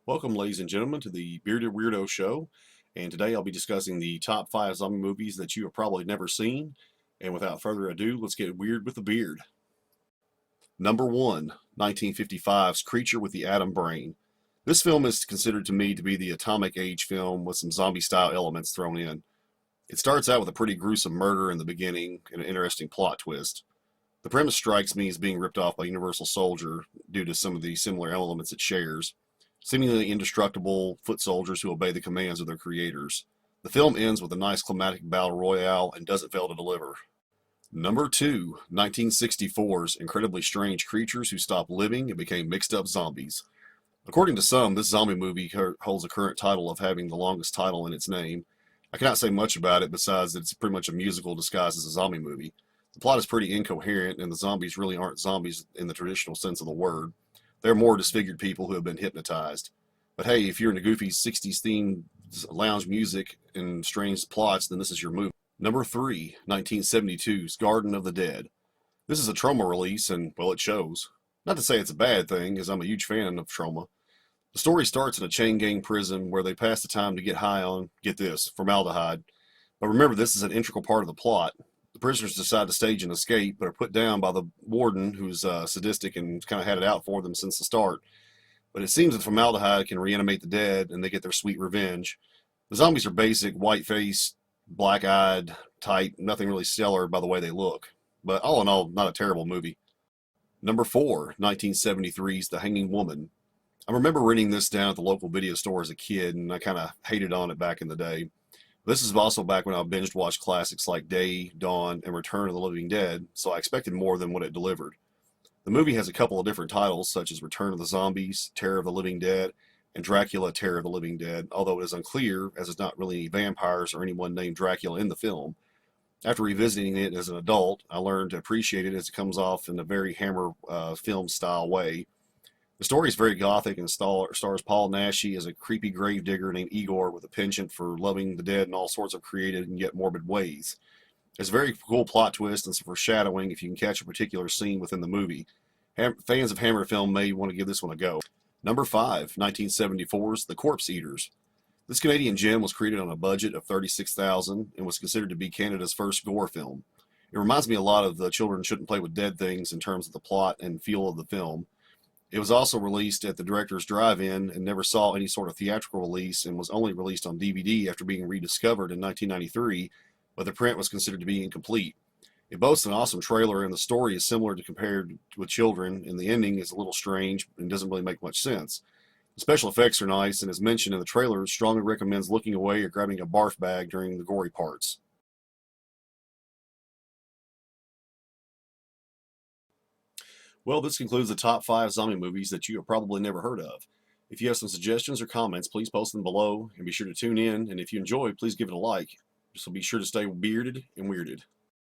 Welcome, ladies and gentlemen, to the Bearded Weirdo Show. And today I'll be discussing the top 5 zombie movies that you have probably never seen. And without further ado, let's get weird with the beard. Number 1, 1955's Creature with the Atom Brain. This film is considered to me to be the atomic age film with some zombie-style elements thrown in. It starts out with a pretty gruesome murder in the beginning and an interesting plot twist. The premise strikes me as being ripped off by Universal Soldier due to some of the similar elements it shares. Seemingly indestructible foot soldiers who obey the commands of their creators. The film ends with a nice climatic battle royale and doesn't fail to deliver. Number 2, 1964's Incredibly Strange Creatures Who Stopped Living and Became Mixed Up Zombies. According to some, this zombie movie holds a current title of having the longest title in its name. I cannot say much about it besides that it's pretty much a musical disguised as a zombie movie. The plot is pretty incoherent and the zombies really aren't zombies in the traditional sense of the word. They're more disfigured people who have been hypnotized. But hey, if you're into goofy 60s themed lounge music and strange plots, then this is your movie. Number 3, 1972's Garden of the Dead. This is a Troma release, and, well, it shows. Not to say it's a bad thing, as I'm a huge fan of Troma. The story starts in a chain gang prison where they pass the time to get high on, get this, formaldehyde. But remember, this is an integral part of the plot. The prisoners decide to stage an escape, but are put down by the warden, who's sadistic and kind of had it out for them since the start. But it seems that formaldehyde can reanimate the dead, and they get their sweet revenge. The zombies are basic, white-faced, black-eyed type, nothing really stellar by the way they look. But all in all, not a terrible movie. Number 4, 1973's The Hanging Woman. I remember renting this down at the local video store as a kid, and I kind of hated on it back in the day. This is also back when I binged watched classics like Day, Dawn, and Return of the Living Dead, so I expected more than what it delivered. The movie has a couple of different titles, such as Return of the Zombies, Terror of the Living Dead, and Dracula, Terror of the Living Dead, although it is unclear, as there's not really any vampires or anyone named Dracula in the film. After revisiting it as an adult, I learned to appreciate it as it comes off in a very Hammer film-style way. The story is very gothic and stars Paul Naschy as a creepy gravedigger named Igor with a penchant for loving the dead in all sorts of creative and yet morbid ways. It's a very cool plot twist and some foreshadowing if you can catch a particular scene within the movie. Fans of Hammer film may want to give this one a go. Number 5, 1974's The Corpse Eaters. This Canadian gem was created on a budget of $36,000 and was considered to be Canada's first gore film. It reminds me a lot of The Children Shouldn't Play with Dead Things in terms of the plot and feel of the film. It was also released at the Director's Drive-In and never saw any sort of theatrical release and was only released on DVD after being rediscovered in 1993, but the print was considered to be incomplete. It boasts an awesome trailer and the story is similar to compared with Children, and the ending is a little strange and doesn't really make much sense. The special effects are nice, and as mentioned in the trailer, strongly recommends looking away or grabbing a barf bag during the gory parts. Well, this concludes the top 5 zombie movies that you have probably never heard of. If you have some suggestions or comments, please post them below and be sure to tune in. And if you enjoy, please give it a like. So be sure to stay bearded and weirded.